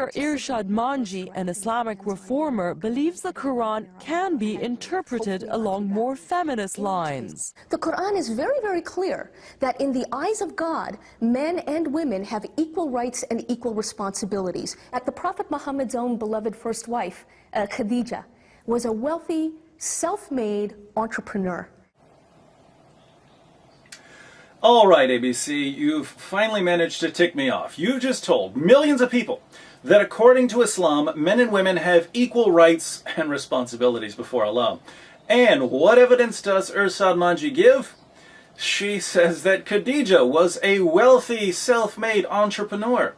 Dr. Irshad Manji, an Islamic reformer, believes the Quran can be interpreted along more feminist lines. The Quran is very, very clear that in the eyes of God, men and women have equal rights and equal responsibilities. At the Prophet Muhammad's own beloved first wife, Khadija, was a wealthy, self-made entrepreneur. All right, ABC, you've finally managed to tick me off. You just told millions of people that according to Islam, men and women have equal rights and responsibilities before Allah. And what evidence does Irshad Manji give? She says that Khadija was a wealthy, self-made entrepreneur.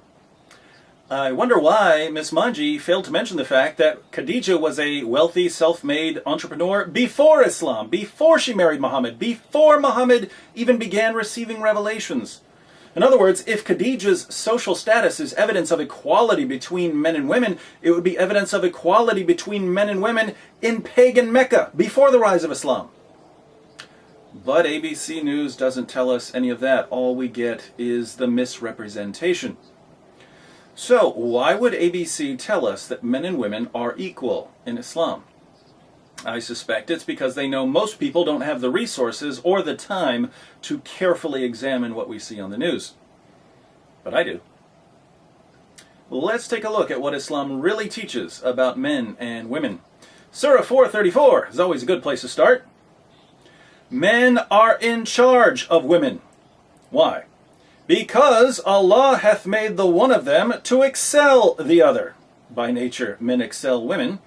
I wonder why Miss Manji failed to mention the fact that Khadija was a wealthy, self-made entrepreneur before Islam, before she married Muhammad, before Muhammad even began receiving revelations. In other words, if Khadija's social status is evidence of equality between men and women, it would be evidence of equality between men and women in pagan Mecca, before the rise of Islam. But ABC News doesn't tell us any of that. All we get is the misrepresentation. So, why would ABC tell us that men and women are equal in Islam? I suspect it's because they know most people don't have the resources or the time to carefully examine what we see on the news. But I do. Let's take a look at what Islam really teaches about men and women. Surah 434 is always a good place to start. Men are in charge of women. Why? Because Allah hath made the one of them to excel the other. By nature, men excel women.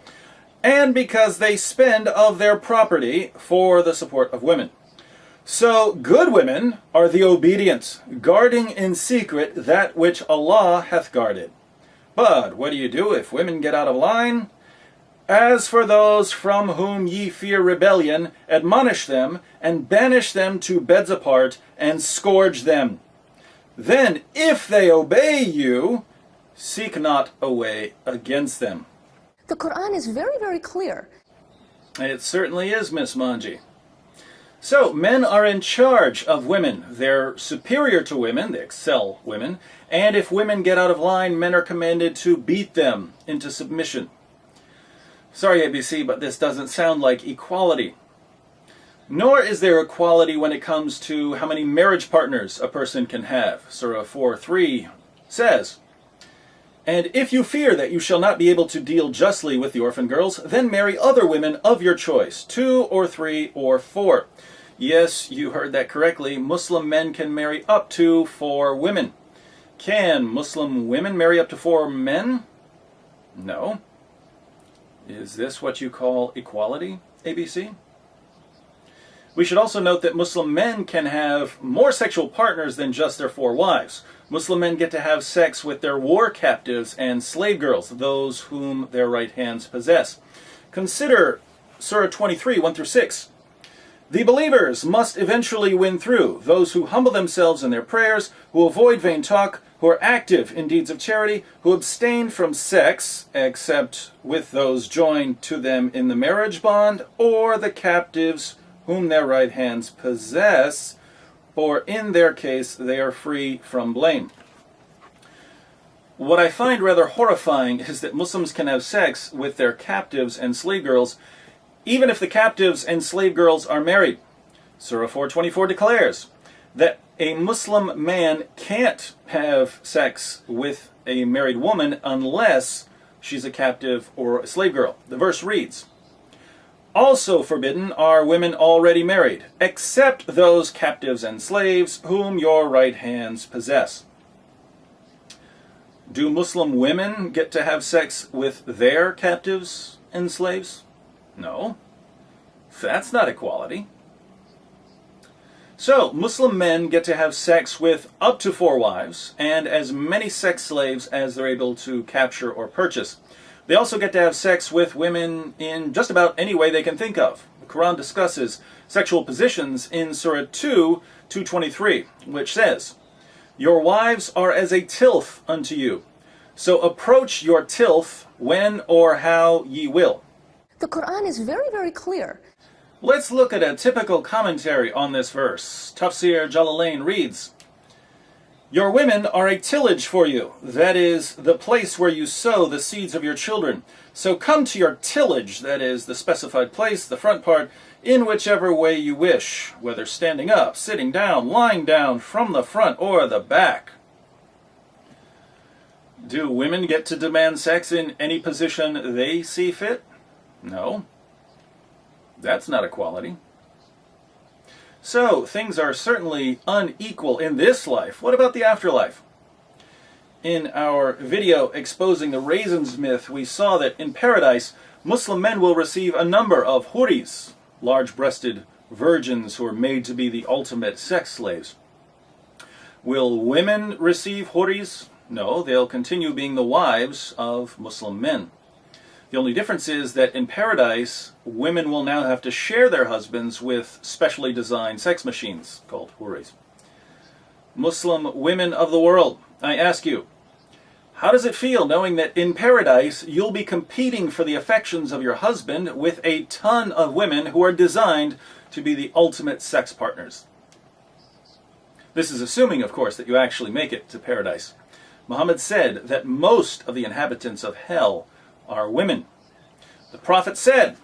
And because they spend of their property for the support of women. So good women are the obedient, guarding in secret that which Allah hath guarded. But what do you do if women get out of line? As for those from whom ye fear rebellion, admonish them, and banish them to beds apart, and scourge them. Then, if they obey you, seek not a way against them. The Quran is very, very clear. It certainly is, Miss Manji. So, men are in charge of women. They're superior to women, they excel women, and if women get out of line, men are commanded to beat them into submission. Sorry, ABC, but this doesn't sound like equality. Nor is there equality when it comes to how many marriage partners a person can have. Surah 4:3 says, "And if you fear that you shall not be able to deal justly with the orphan girls, then marry other women of your choice, 2 or 3 or 4. Yes, you heard that correctly. Muslim men can marry up to 4 women. Can Muslim women marry up to 4 men? No. Is this what you call equality, ABC? We should also note that Muslim men can have more sexual partners than just their 4 wives. Muslim men get to have sex with their war captives and slave girls, those whom their right hands possess. Consider Surah 23, 1-6. The believers must eventually win through, those who humble themselves in their prayers, who avoid vain talk, who are active in deeds of charity, who abstain from sex, except with those joined to them in the marriage bond, or the captives whom their right hands possess, for in their case they are free from blame." What I find rather horrifying is that Muslims can have sex with their captives and slave girls, even if the captives and slave girls are married. Surah 4:24 declares that a Muslim man can't have sex with a married woman unless she's a captive or a slave girl. The verse reads, "Also forbidden are women already married, except those captives and slaves whom your right hands possess." Do Muslim women get to have sex with their captives and slaves? No. That's not equality. So, Muslim men get to have sex with up to 4 wives and as many sex slaves as they're able to capture or purchase. They also get to have sex with women in just about any way they can think of. The Quran discusses sexual positions in Surah 2, 2:23, which says, "Your wives are as a tilth unto you, so approach your tilth when or how ye will." The Quran is very, very clear. Let's look at a typical commentary on this verse. Tafsir Jalalain reads, Your women are a tillage for you, that is, the place where you sow the seeds of your children. So come to your tillage, that is, the specified place, the front part, in whichever way you wish, whether standing up, sitting down, lying down, from the front or the back. Do women get to demand sex in any position they see fit? No. That's not equality. So, things are certainly unequal in this life. What about the afterlife? In our video exposing the raisins myth, we saw that in paradise, Muslim men will receive a number of huris, large-breasted virgins who are made to be the ultimate sex slaves. Will women receive huris? No, they'll continue being the wives of Muslim men. The only difference is that in paradise, women will now have to share their husbands with specially designed sex machines called huris. Muslim women of the world, I ask you, how does it feel knowing that in paradise you'll be competing for the affections of your husband with a ton of women who are designed to be the ultimate sex partners? This is assuming, of course, that you actually make it to paradise. Muhammad said that most of the inhabitants of hell are women. The Prophet said,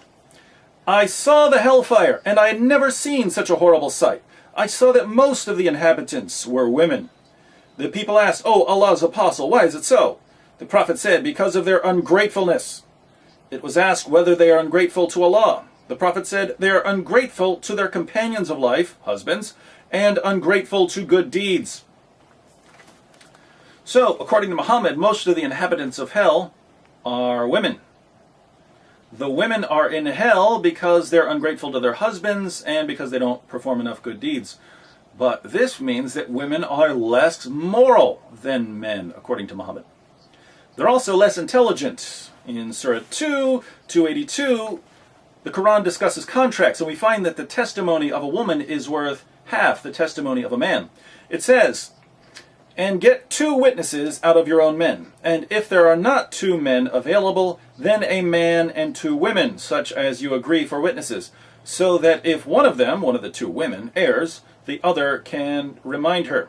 I saw the hellfire, and I had never seen such a horrible sight. I saw that most of the inhabitants were women. The people asked, Oh, Allah's apostle, why is it so? The Prophet said, because of their ungratefulness. It was asked whether they are ungrateful to Allah. The Prophet said, they are ungrateful to their companions of life, husbands, and ungrateful to good deeds. So, according to Muhammad, most of the inhabitants of hell are women. The women are in hell because they're ungrateful to their husbands and because they don't perform enough good deeds. But this means that women are less moral than men, according to Muhammad. They're also less intelligent. In Surah 2, 282, the Qur'an discusses contracts, and we find that the testimony of a woman is worth half the testimony of a man. It says, and get 2 witnesses out of your own men. And if there are not 2 men available, then a man and 2 women, such as you agree for witnesses, so that if one of them, one of the 2 women, errs, the other can remind her.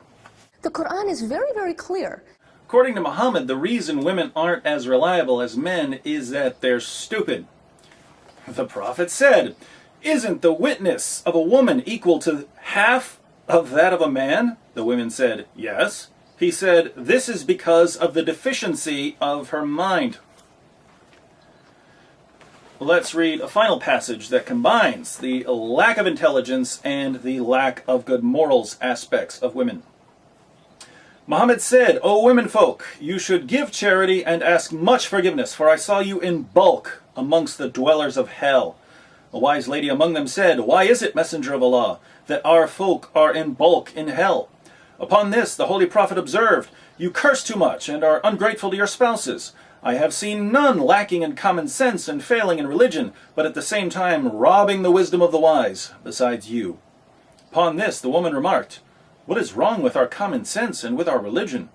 The Qur'an is very, very clear. According to Muhammad, the reason women aren't as reliable as men is that they're stupid. The Prophet said, isn't the witness of a woman equal to half of that of a man? The women said, yes. He said, this is because of the deficiency of her mind. Let's read a final passage that combines the lack of intelligence and the lack of good morals aspects of women. Muhammad said, O womenfolk, you should give charity and ask much forgiveness, for I saw you in bulk amongst the dwellers of hell. A wise lady among them said, Why is it, Messenger of Allah, that our folk are in bulk in hell? Upon this, the Holy Prophet observed, You curse too much and are ungrateful to your spouses. I have seen none lacking in common sense and failing in religion, but at the same time robbing the wisdom of the wise, besides you. Upon this, the woman remarked, What is wrong with our common sense and with our religion?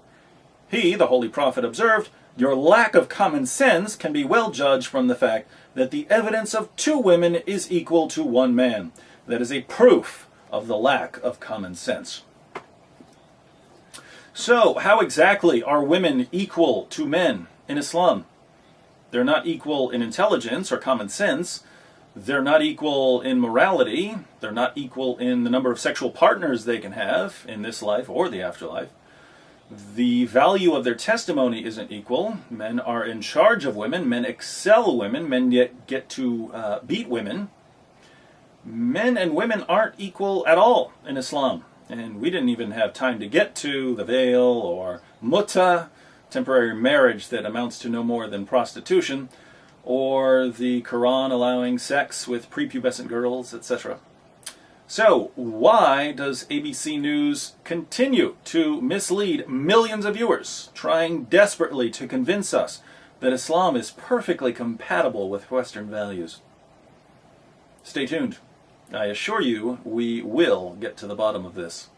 He, the Holy Prophet, observed, Your lack of common sense can be well judged from the fact that the evidence of 2 women is equal to 1 man. That is a proof of the lack of common sense. So, how exactly are women equal to men in Islam? They're not equal in intelligence or common sense. They're not equal in morality. They're not equal in the number of sexual partners they can have in this life or the afterlife. The value of their testimony isn't equal. Men are in charge of women. Men excel women. Men get to beat women. Men and women aren't equal at all in Islam. And we didn't even have time to get to the veil or muta, temporary marriage that amounts to no more than prostitution, or the Qur'an allowing sex with prepubescent girls, etc. So, why does ABC News continue to mislead millions of viewers, trying desperately to convince us that Islam is perfectly compatible with Western values? Stay tuned. I assure you, we will get to the bottom of this.